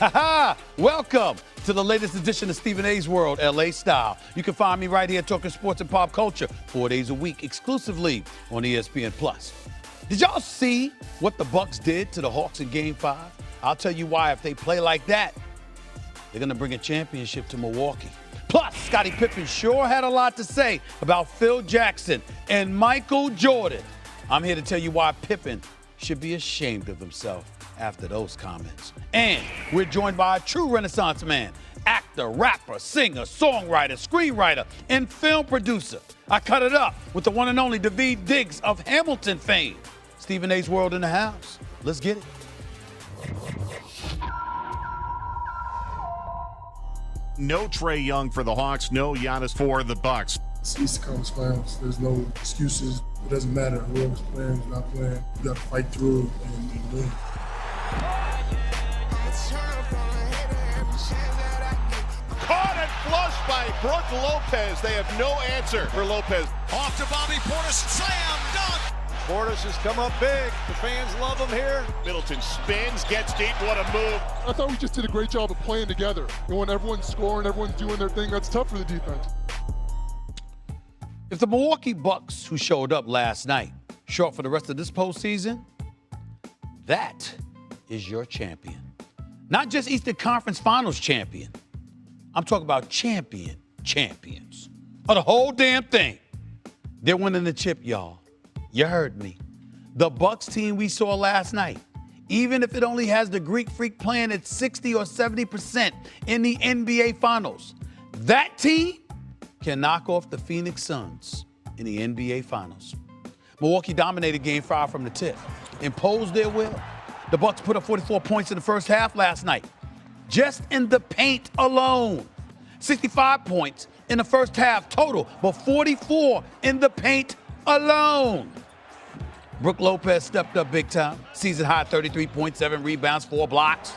Ha! Welcome to the latest edition of Stephen A's World, LA Style. You can find me right here talking sports and pop culture 4 days a week, exclusively on ESPN+. Did y'all see what the Bucks did to the Hawks in Game 5? I'll tell you why. If they play like that, they're going to bring a championship to Milwaukee. Plus, Scottie Pippen sure had a lot to say about Phil Jackson and Michael Jordan. I'm here to tell you why Pippen should be ashamed of himself after those comments. And we're joined by a true Renaissance man, actor, rapper, singer, songwriter, screenwriter, and film producer. I cut it up with the one and only Daveed Diggs of Hamilton fame. Stephen A's World in the house. Let's get it. No Trae Young for the Hawks, no Giannis for the Bucks. It's East Coast finals. There's no excuses. It doesn't matter whoever's playing, who's not playing. You got to fight through and win. Caught and flushed by Brook Lopez. They have no answer for Lopez. Off to Bobby Portis, slam, dunk. Portis has come up big. The fans love him here. Middleton spins, gets deep. What a move. I thought we just did a great job of playing together. And when everyone's scoring, everyone's doing their thing, that's tough for the defense. If the Milwaukee Bucks, who showed up last night, show up for the rest of this postseason, that is your champion. Not just Eastern Conference Finals champion. I'm talking about champions of the whole damn thing. They're winning the chip, y'all. You heard me. The Bucks team we saw last night, even if it only has the Greek Freak playing at 60 or 70% in the NBA Finals, that team can knock off the Phoenix Suns in the NBA Finals. Milwaukee dominated Game 5 from the tip, imposed their will. The Bucks put up 44 points in the first half last night, just in the paint alone. 65 points in the first half total, but 44 in the paint alone. Brook Lopez stepped up big time. Season high 33.7 rebounds, 4 blocks.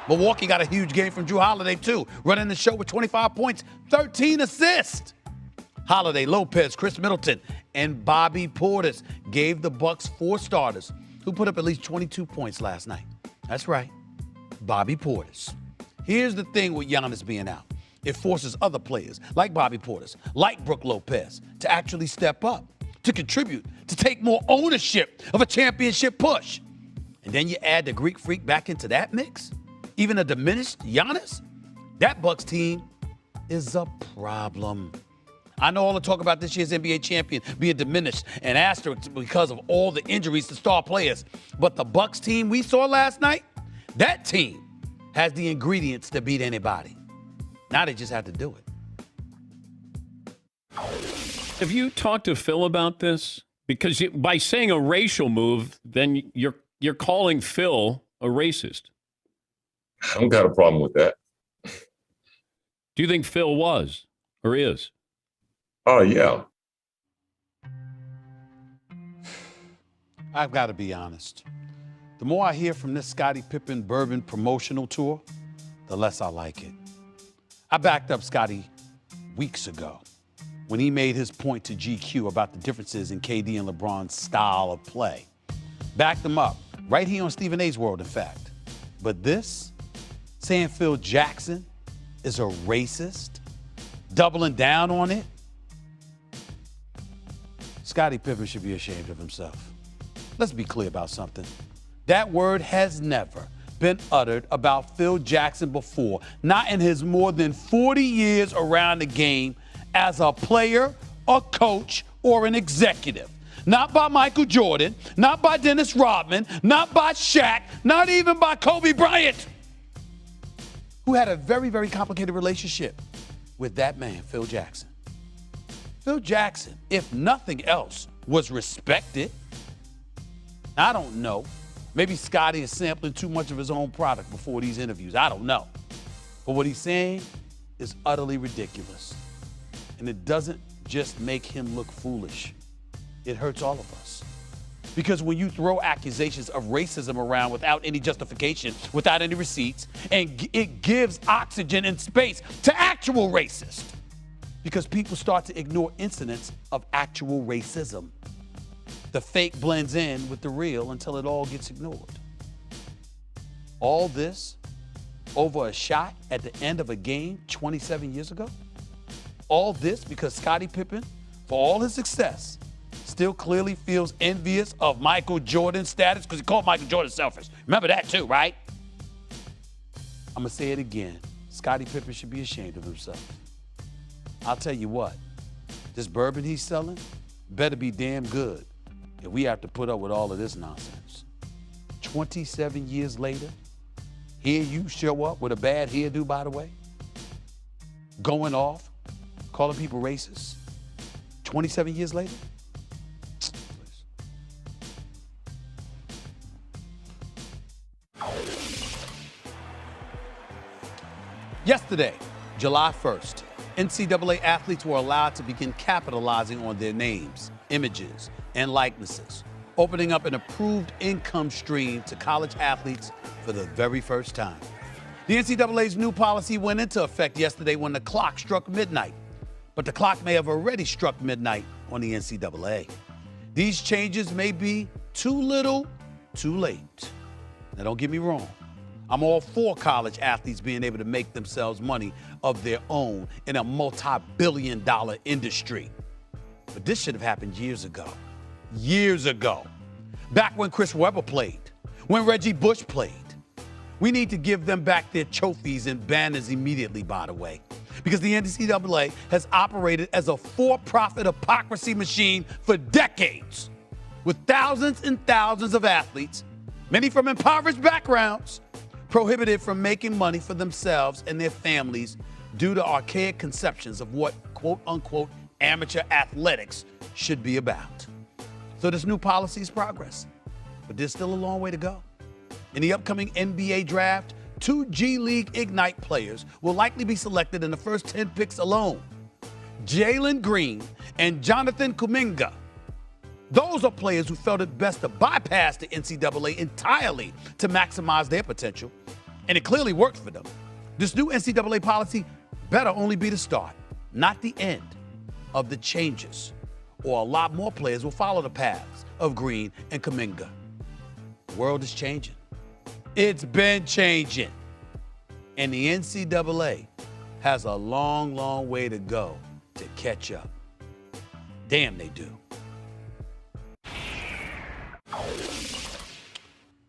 Milwaukee got a huge game from Drew Holiday, too, running the show with 25 points, 13 assists. Holiday, Lopez, Chris Middleton, and Bobby Portis gave the Bucks 4 starters who put up at least 22 points last night. That's right, Bobby Portis. Here's the thing with Giannis being out. It forces other players like Bobby Portis, like Brook Lopez, to actually step up, to contribute, to take more ownership of a championship push. And then you add the Greek Freak back into that mix, even a diminished Giannis, that Bucks team is a problem. I know all the talk about this year's NBA champion being diminished and asterisk because of all the injuries to star players. But the Bucks team we saw last night, that team has the ingredients to beat anybody. Now they just have to do it. Have you talked to Phil about this? Because by saying a racial move, then you're calling Phil a racist. I don't got a problem with that. Do you think Phil was or is? Oh, yeah. I've got to be honest. The more I hear from this Scottie Pippen bourbon promotional tour, the less I like it. I backed up Scottie weeks ago when he made his point to GQ about the differences in KD and LeBron's style of play. Backed them up right here on Stephen A's World, in fact. But this, saying Phil Jackson is a racist, doubling down on it, Scottie Pippen should be ashamed of himself. Let's be clear about something. That word has never been uttered about Phil Jackson before, not in his more than 40 years around the game as a player, a coach, or an executive. Not by Michael Jordan, not by Dennis Rodman, not by Shaq, not even by Kobe Bryant, who had a very, very complicated relationship with that man, Phil Jackson. Phil Jackson, if nothing else, was respected. I don't know. Maybe Scottie is sampling too much of his own product before these interviews. I don't know. But what he's saying is utterly ridiculous. And it doesn't just make him look foolish. It hurts all of us. Because when you throw accusations of racism around without any justification, without any receipts, and it gives oxygen and space to actual racists. Because people start to ignore incidents of actual racism. The fake blends in with the real until it all gets ignored. All this over a shot at the end of a game 27 years ago? All this because Scottie Pippen, for all his success, still clearly feels envious of Michael Jordan's status because he called Michael Jordan selfish. Remember that too, right? I'm going to say it again. Scottie Pippen should be ashamed of himself. I'll tell you what, this bourbon he's selling better be damn good if we have to put up with all of this nonsense. 27 years later, here you show up with a bad hairdo, by the way, going off, calling people racist. 27 years later? Yesterday, July 1st, NCAA athletes were allowed to begin capitalizing on their names, images, and likenesses, opening up an approved income stream to college athletes for the very first time. The NCAA's new policy went into effect yesterday when the clock struck midnight, but the clock may have already struck midnight on the NCAA. These changes may be too little, too late. Now, don't get me wrong. I'm all for college athletes being able to make themselves money of their own in a multi-billion-dollar industry. But this should have happened years ago. Years ago. Back when Chris Webber played, when Reggie Bush played. We need to give them back their trophies and banners immediately, by the way, because the NCAA has operated as a for-profit hypocrisy machine for decades, with thousands and thousands of athletes, many from impoverished backgrounds, prohibited from making money for themselves and their families due to archaic conceptions of what, quote unquote, amateur athletics should be about. So this new policy is progress, but there's still a long way to go. In the upcoming NBA draft, 2 G League Ignite players will likely be selected in the first 10 picks alone. Jalen Green and Jonathan Kuminga. Those are players who felt it best to bypass the NCAA entirely to maximize their potential, and it clearly worked for them. This new NCAA policy better only be the start, not the end of the changes, or a lot more players will follow the paths of Green and Kuminga. The world is changing. It's been changing. And the NCAA has a long, long way to go to catch up. Damn, they do.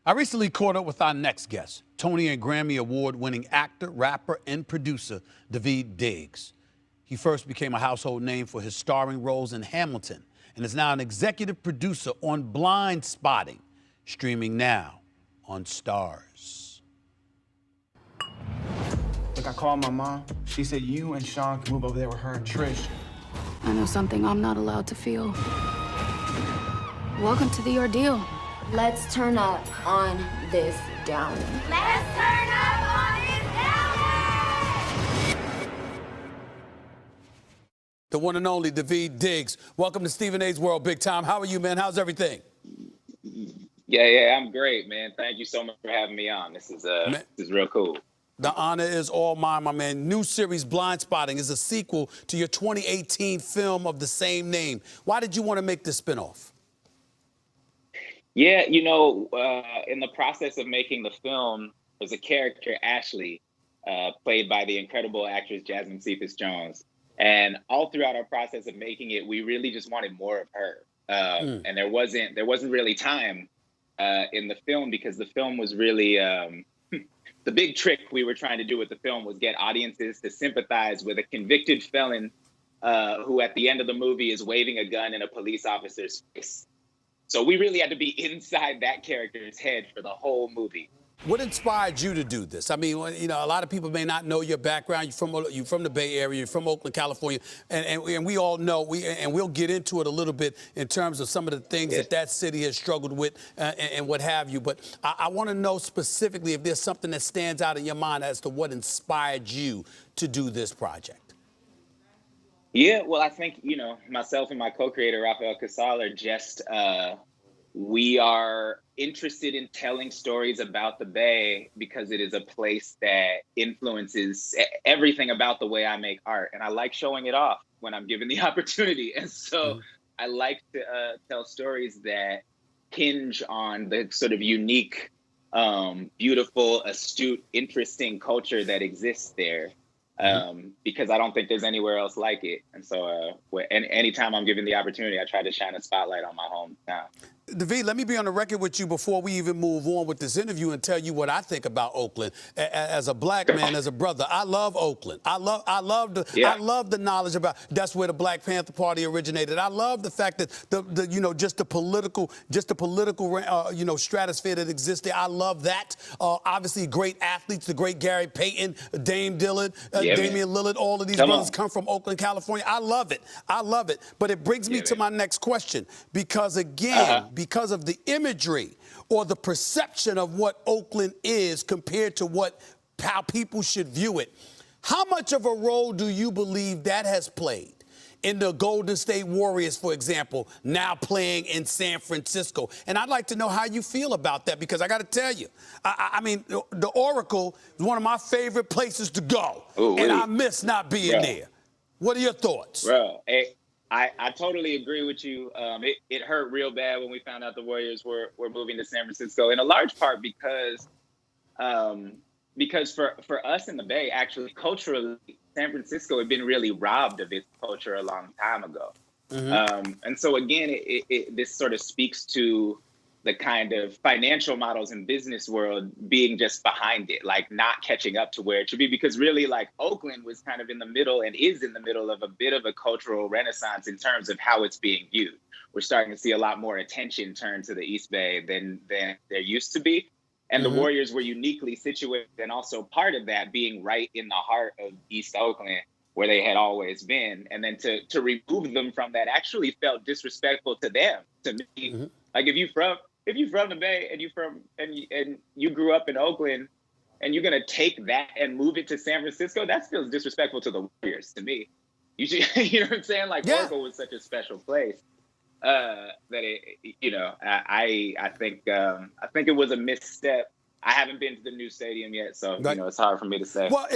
I recently caught up with our next guest, Tony and Grammy Award-winning actor, rapper, and producer, Daveed Diggs. He first became a household name for his starring roles in Hamilton and is now an executive producer on Blind Spotting, streaming now on Stars. Look, I called my mom. She said you and Sean can move over there with her and Trish. I know something I'm not allowed to feel. Welcome to the ordeal. Let's turn up on this down. Let's turn up on this down. The one and only Daveed Diggs. Welcome to Stephen A's World, big time. How are you, man? How's everything? Yeah, I'm great, man. Thank you so much for having me on. This is real cool. The honor is all mine, my man. New series, Blind Spotting, is a sequel to your 2018 film of the same name. Why did you want to make this spinoff? Yeah, in the process of making the film, there's a character, Ashley, played by the incredible actress Jasmine Cephas-Jones. And all throughout our process of making it, we really just wanted more of her. And there wasn't really time in the film because the film was really the big trick we were trying to do with the film was get audiences to sympathize with a convicted felon who at the end of the movie is waving a gun in a police officer's face. So we really had to be inside that character's head for the whole movie. What inspired you to do this? I mean, a lot of people may not know your background. You're from the Bay Area. You're from Oakland, California, and we all know. We'll get into it a little bit in terms of some of the things that city has struggled with and what have you. But I want to know specifically if there's something that stands out in your mind as to what inspired you to do this project. Yeah, well, I think myself and my co-creator Rafael Casal are just we are interested in telling stories about the Bay because it is a place that influences everything about the way I make art. And I like showing it off when I'm given the opportunity. And so I like to tell stories that hinge on the sort of unique beautiful, astute, interesting culture that exists there. Because I don't think there's anywhere else like it. And so anytime I'm given the opportunity, I try to shine a spotlight on my hometown. David, let me be on the record with you before we even move on with this interview and tell you what I think about Oakland. As a black man, as a brother, I love Oakland. I love the knowledge about that's where the Black Panther Party originated. I love the fact that just the political stratosphere that exists there. I love that. Obviously, great athletes, the great Gary Payton, Dame Dillard, Damian Lillard, all of these brothers come from Oakland, California. I love it. I love it. But it brings me to my next question because again. Because of the imagery or the perception of what Oakland is compared to how people should view it. How much of a role do you believe that has played in the Golden State Warriors, for example, now playing in San Francisco? And I'd like to know how you feel about that because I got to tell you, I mean, the Oracle is one of my favorite places to go, and I miss not being there. What are your thoughts? Bro, I totally agree with you. It hurt real bad when we found out the Warriors were moving to San Francisco, in a large part because for us in the Bay, actually, culturally, San Francisco had been really robbed of its culture a long time ago. And so, again, this sort of speaks to the kind of financial models in business world being just behind it, like not catching up to where it should be. Because really, like, Oakland was kind of in the middle and is in the middle of a bit of a cultural renaissance in terms of how it's being viewed. We're starting to see a lot more attention turned to the East Bay than there used to be. And the Warriors were uniquely situated, and also part of that being right in the heart of East Oakland, where they had always been. And then to remove them from that actually felt disrespectful to them, to me. Like, if you're from the Bay and you grew up in Oakland and you're going to take that and move it to San Francisco, that feels disrespectful to the Warriors to me. You know what I'm saying? Like, Oracle was such a special place that I think it was a misstep. I haven't been to the new stadium yet, so it's hard for me to say. Well,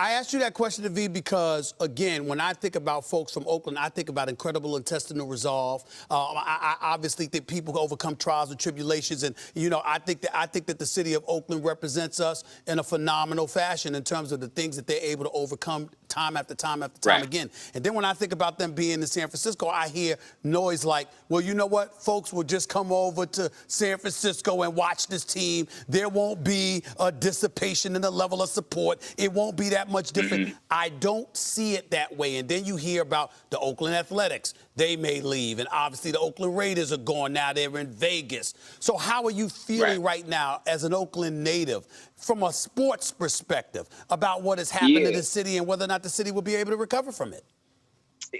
I asked you that question, David, because, again, when I think about folks from Oakland, I think about incredible intestinal resolve. I obviously think people overcome trials and tribulations. And, I think that the city of Oakland represents us in a phenomenal fashion in terms of the things that they're able to overcome time after time after time again. And then when I think about them being in San Francisco, I hear noise like, well, you know what? Folks will just come over to San Francisco and watch this team. There won't be a dissipation in the level of support. It won't be that much different. I don't see it that way. And then you hear about the Oakland Athletics. They may leave. And obviously the Oakland Raiders are gone now. They're in Vegas. So how are you feeling right now as an Oakland native from a sports perspective about what has happened to the city and whether or not the city will be able to recover from it?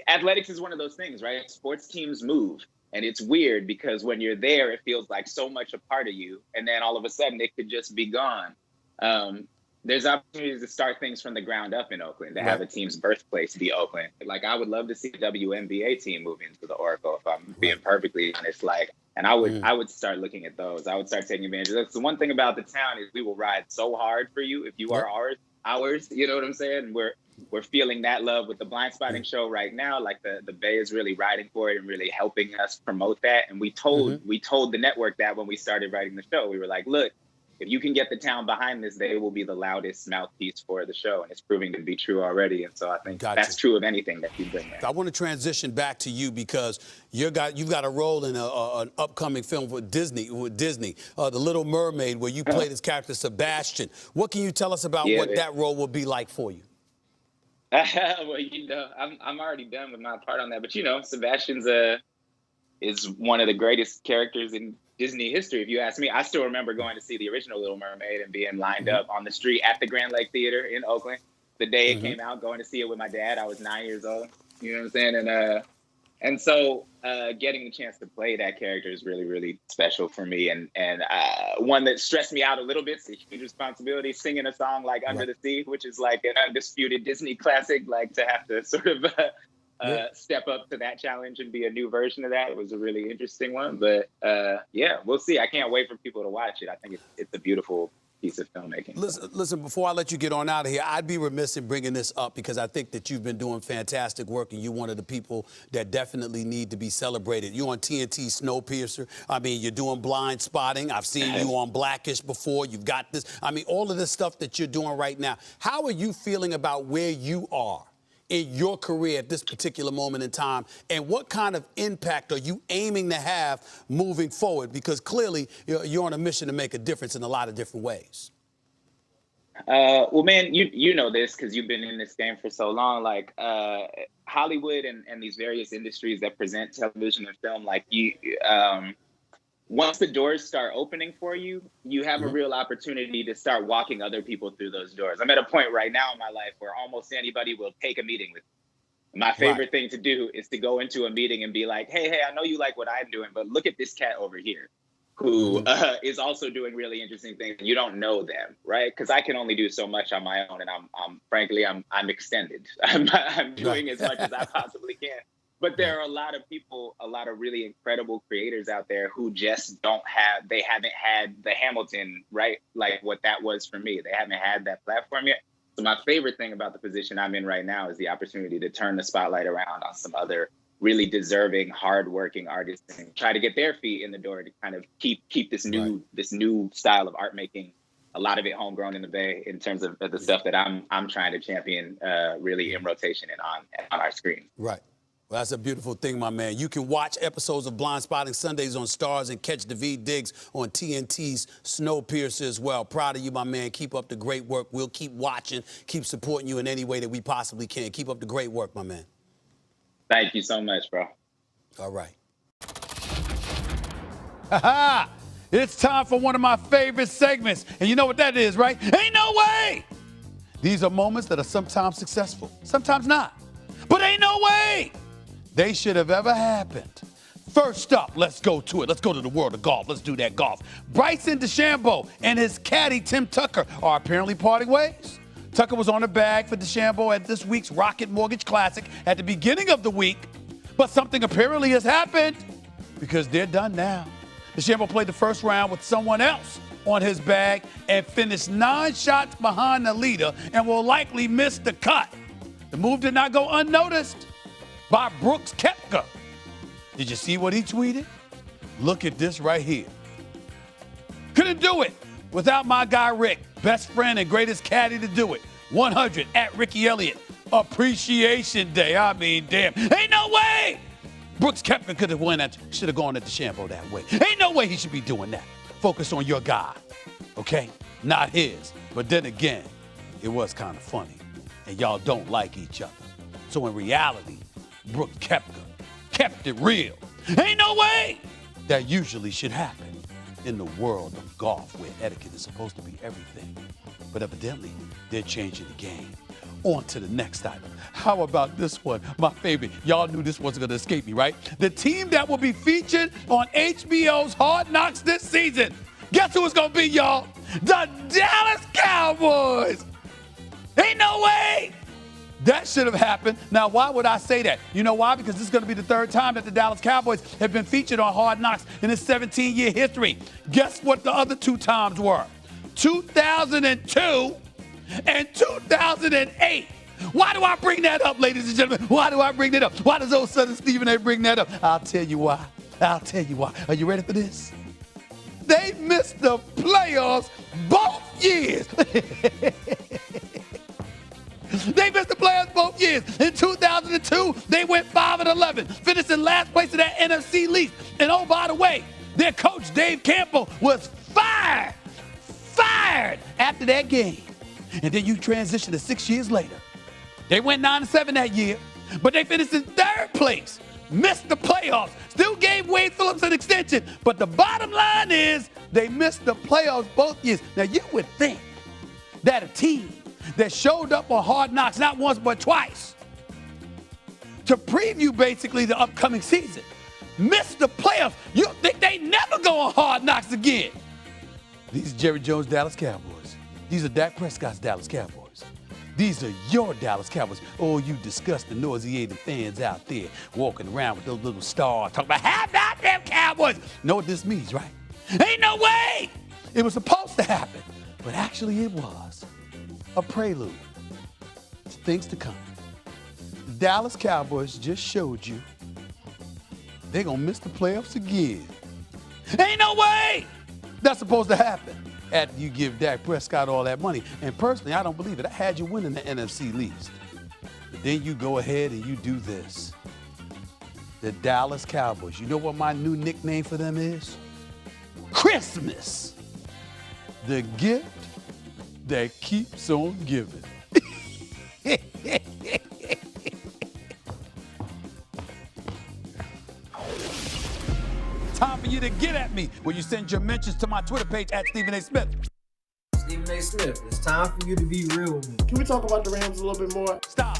Athletics is one of those things, right? Sports teams move. And it's weird because when you're there, it feels like so much a part of you. And then all of a sudden it could just be gone. There's opportunities to start things from the ground up in Oakland, to have a team's birthplace be Oakland. Like, I would love to see a WNBA team move into the Oracle, if I'm being perfectly honest. Like, and I would start looking at those. I would start taking advantage of those. The one thing about the town is we will ride so hard for you if you are ours. You know what I'm saying? And we're feeling that love with the Blind Spotting show right now. Like, the Bay is really riding for it and really helping us promote that. And we told the network that when we started writing the show. We were like, look, if you can get the town behind this, they will be the loudest mouthpiece for the show. And it's proving to be true already. And so I think that's true of anything that you bring there. I want to transition back to you because you've got a role in an upcoming film with Disney, The Little Mermaid, where you play this character, Sebastian. What can you tell us about what that role will be like for you? Well, I'm already done with my part on that. But, Sebastian's is one of the greatest characters in Disney history, if you ask me. I still remember going to see the original Little Mermaid and being lined up on the street at the Grand Lake Theater in Oakland the day it came out, going to see it with my dad. I was 9 years old. You know what I'm saying? And so getting the chance to play that character is really, really special for me. And one that stressed me out a little bit. It's a huge responsibility, singing a song like Under the Sea, which is like an undisputed Disney classic. Like, to have to sort of step up to that challenge and be a new version of that. It was a really interesting one. But we'll see. I can't wait for people to watch it. I think it's a beautiful piece of filmmaking. Listen, before I let you get on out of here, I'd be remiss in bringing this up because I think that you've been doing fantastic work and you're one of the people that definitely need to be celebrated. You're on TNT Snowpiercer. I mean, you're doing Blind Spotting. I've seen you on Blackish before. You've got this. I mean, all of this stuff that you're doing right now. How are you feeling about where you are in your career at this particular moment in time, and what kind of impact are you aiming to have moving forward? Because clearly you're on a mission to make a difference in a lot of different ways. Well, man, you know this because you've been in this game for so long. Like Hollywood and these various industries that present television and film, like once the doors start opening for you, you have a real opportunity to start walking other people through those doors. I'm at a point right now in my life where almost anybody will take a meeting with me. My favorite thing to do is to go into a meeting and be like, hey, I know you like what I'm doing, but look at this cat over here who is also doing really interesting things. You don't know them, right? Because I can only do so much on my own, and frankly, I'm extended. I'm doing as much as I possibly can. But there are a lot of people, a lot of really incredible creators out there who just they haven't had the Hamilton, right? Like what that was for me. They haven't had that platform yet. So my favorite thing about the position I'm in right now is the opportunity to turn the spotlight around on some other really deserving, hardworking artists and try to get their feet in the door to kind of keep this new style of art making, a lot of it homegrown in the Bay in terms of the stuff that I'm trying to champion really in rotation and on our screen. Right. Well, that's a beautiful thing, my man. You can watch episodes of Blind Spotting Sundays on Stars and catch Daveed Diggs on TNT's Snowpiercer as well. Proud of you, my man. Keep up the great work. We'll keep watching, keep supporting you in any way that we possibly can. Keep up the great work, my man. Thank you so much, bro. All right. Ha-ha! It's time for one of my favorite segments. And you know what that is, right? Ain't no way! These are moments that are sometimes successful, sometimes not. But ain't no way they should have ever happened. First up, let's go to it. Let's go to the world of golf. Let's do that golf. Bryson DeChambeau and his caddy, Tim Tucker, are apparently parting ways. Tucker was on the bag for DeChambeau at this week's Rocket Mortgage Classic at the beginning of the week, but something apparently has happened because they're done now. DeChambeau played the first round with someone else on his bag and finished 9 shots behind the leader and will likely miss the cut. The move did not go unnoticed by Brooks Koepka. Did you see what he tweeted? Look at this right here. Couldn't do it without my guy Rick, best friend and greatest caddy to do it. 100 at Ricky Elliott. Appreciation Day. I mean, damn. Ain't no way Brooks Koepka could have won that. Should have gone at DeChambeau that way. Ain't no way he should be doing that. Focus on your guy, okay? Not his. But then again, it was kind of funny. And y'all don't like each other. So in reality, Brooks Koepka kept it real. Ain't no way that usually should happen in the world of golf where etiquette is supposed to be everything. But evidently, they're changing the game. On to the next item. How about this one? My favorite. Y'all knew this wasn't going to escape me, right? The team that will be featured on HBO's Hard Knocks this season. Guess who it's going to be, y'all? The Dallas Cowboys. Ain't no way that should have happened. Now, why would I say that? You know why? Because this is going to be the third time that the Dallas Cowboys have been featured on Hard Knocks in its 17-year history. Guess what the other 2 times were? 2002 and 2008. Why do I bring that up, ladies and gentlemen? Why do I bring that up? Why does old son Stephen A. bring that up? I'll tell you why. I'll tell you why. Are you ready for this? They missed the playoffs both years. They missed the playoffs both years. In 2002, they went 5-11, finished in last place in that NFC East. And oh, by the way, their coach, Dave Campbell, was fired after that game. And then you transition to 6 years later. They went 9-7 that year, but they finished in 3rd place, missed the playoffs, still gave Wade Phillips an extension. But the bottom line is they missed the playoffs both years. Now, you would think that a team that showed up on Hard Knocks not once but twice to preview basically the upcoming season missed the playoffs. You think they never go on Hard Knocks again? These are Jerry Jones' Dallas Cowboys. These are Dak Prescott's Dallas Cowboys. These are your Dallas Cowboys. Oh, you disgusting, nauseating fans out there walking around with those little stars talking about, how about them Cowboys? Know what this means, right? Ain't no way it was supposed to happen. But actually it was a prelude to things to come. The Dallas Cowboys just showed you they're going to miss the playoffs again. Ain't no way that's supposed to happen after you give Dak Prescott all that money. And personally, I don't believe it. I had you winning the NFC least. But then you go ahead and you do this. The Dallas Cowboys. You know what my new nickname for them is? Christmas. The gift that keeps on giving. Time for you to get at me when you send your mentions to my Twitter page at Stephen A. Smith. Stephen A. Smith, it's time for you to be real with me. Can we talk about the Rams a little bit more? Stop.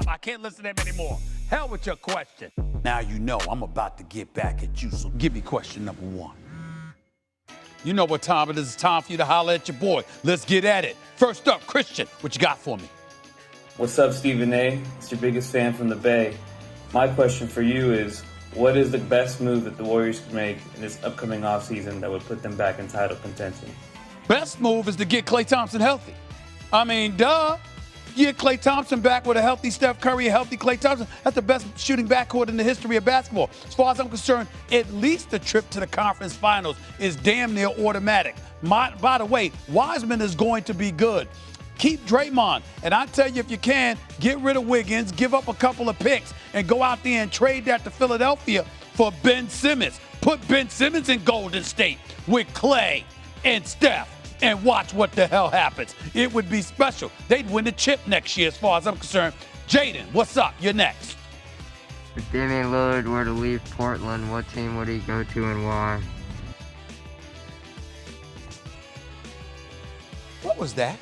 I can't listen to them anymore. Hell with your question. Now you know I'm about to get back at you, so give me question number one. You know what time it is. It's time for you to holler at your boy. Let's get at it. First up, Christian, what you got for me? What's up, Stephen A? It's your biggest fan from the Bay. My question for you is, what is the best move that the Warriors could make in this upcoming offseason that would put them back in title contention? Best move is to get Klay Thompson healthy. I mean, duh. Get Klay Thompson back with a healthy Steph Curry, a healthy Klay Thompson. That's the best shooting backcourt in the history of basketball. As far as I'm concerned, at least the trip to the conference finals is damn near automatic. By the way, Wiseman is going to be good. Keep Draymond. And I tell you, if you can, get rid of Wiggins, give up a couple of picks, and go out there and trade that to Philadelphia for Ben Simmons. Put Ben Simmons in Golden State with Klay and Steph. And watch what the hell happens. It would be special. They'd win the chip next year as far as I'm concerned. Jaden, what's up? You're next. If Damian Lillard were to leave Portland, what team would he go to and why? What was that?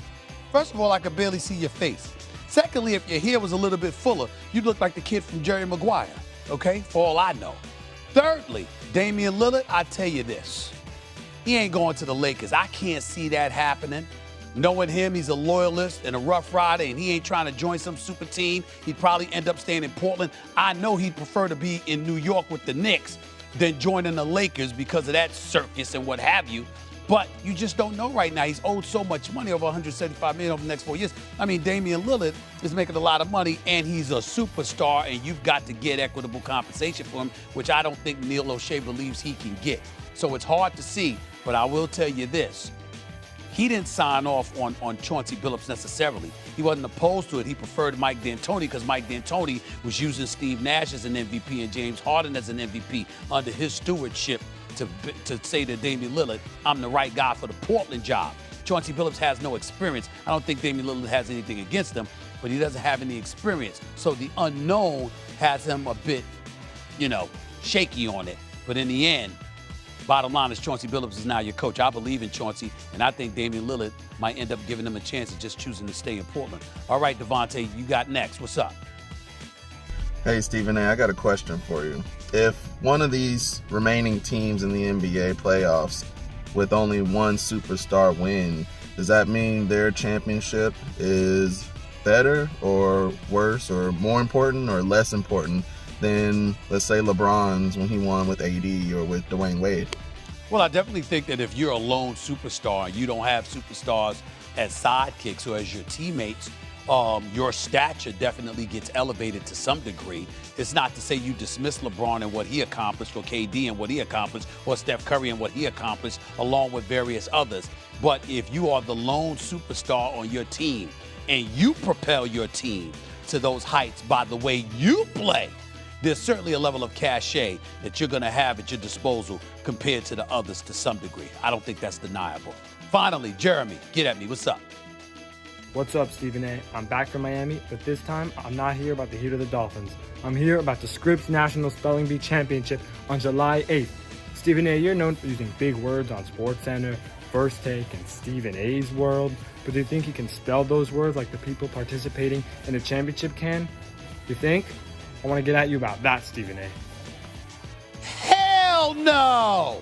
First of all, I could barely see your face. Secondly, if your hair was a little bit fuller, you'd look like the kid from Jerry Maguire, okay? For all I know. Thirdly, Damian Lillard, I tell you this. He ain't going to the Lakers. I can't see that happening. Knowing him, he's a loyalist and a rough rider, and he ain't trying to join some super team. He'd probably end up staying in Portland. I know he'd prefer to be in New York with the Knicks than joining the Lakers because of that circus and what have you. But you just don't know right now. He's owed so much money, over $175 million over the next 4 years. I mean, Damian Lillard is making a lot of money, and he's a superstar, and you've got to get equitable compensation for him, which I don't think Neil O'Shea believes he can get. So it's hard to see. But I will tell you this, he didn't sign off on Chauncey Billups necessarily. He wasn't opposed to it. He preferred Mike D'Antoni because Mike D'Antoni was using Steve Nash as an MVP and James Harden as an MVP under his stewardship to say to Damian Lillard, I'm the right guy for the Portland job. Chauncey Billups has no experience. I don't think Damian Lillard has anything against him, but he doesn't have any experience. So the unknown has him a bit, shaky on it. But in the end, bottom line is Chauncey Billups is now your coach. I believe in Chauncey, and I think Damian Lillard might end up giving him a chance of just choosing to stay in Portland. All right, Devontae, you got next. What's up? Hey, Stephen A., I got a question for you. If one of these remaining teams in the NBA playoffs with only one superstar win, does that mean their championship is better or worse or more important or less important than, let's say, LeBron's when he won with AD or with Dwayne Wade? Well, I definitely think that if you're a lone superstar and you don't have superstars as sidekicks or as your teammates, your stature definitely gets elevated to some degree. It's not to say you dismiss LeBron and what he accomplished, or KD and what he accomplished, or Steph Curry and what he accomplished, along with various others. But if you are the lone superstar on your team and you propel your team to those heights by the way you play, there's certainly a level of cachet that you're going to have at your disposal compared to the others to some degree. I don't think that's deniable. Finally, Jeremy, get at me. What's up? What's up, Stephen A? I'm back from Miami, but this time I'm not here about the heat of the Dolphins. I'm here about the Scripps National Spelling Bee Championship on July 8th. Stephen A, you're known for using big words on SportsCenter, First Take, and Stephen A's World, but do you think you can spell those words like the people participating in the championship can? You think? I want to get at you about that, Stephen A. Hell no!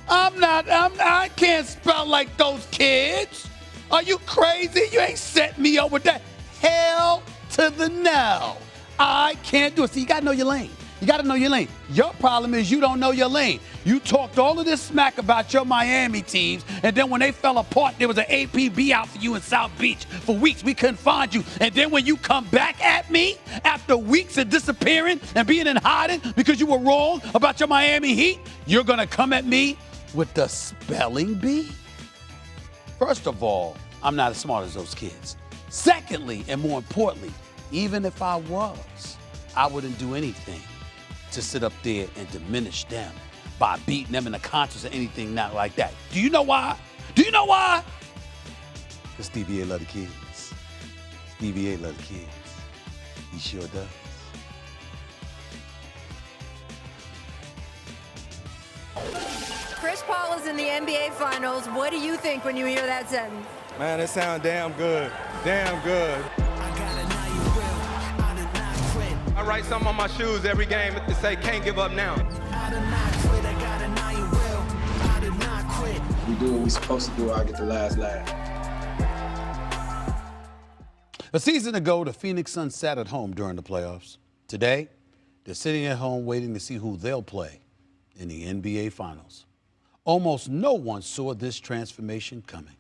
I can't spell like those kids. Are you crazy? You ain't set me up with that. Hell to the no. I can't do it. See, you got to know your lane. You got to know your lane. Your problem is you don't know your lane. You talked all of this smack about your Miami teams, and then when they fell apart, there was an APB out for you in South Beach. For weeks, we couldn't find you. And then when you come back at me after weeks of disappearing and being in hiding because you were wrong about your Miami Heat, you're going to come at me with the spelling bee? First of all, I'm not as smart as those kids. Secondly, and more importantly, even if I was, I wouldn't do anything to sit up there and diminish them by beating them in the contest or anything not like that. Do you know why? Do you know why? Because Stevie A love the kids. Stevie A love the kids. He sure does. Chris Paul is in the NBA Finals. What do you think when you hear that sentence? Man, it sounds damn good. Damn good. I write something on my shoes every game that say, can't give up now. We do what we're supposed to do, I'll get the last laugh. A season ago, the Phoenix Suns sat at home during the playoffs. Today, they're sitting at home waiting to see who they'll play in the NBA Finals. Almost no one saw this transformation coming.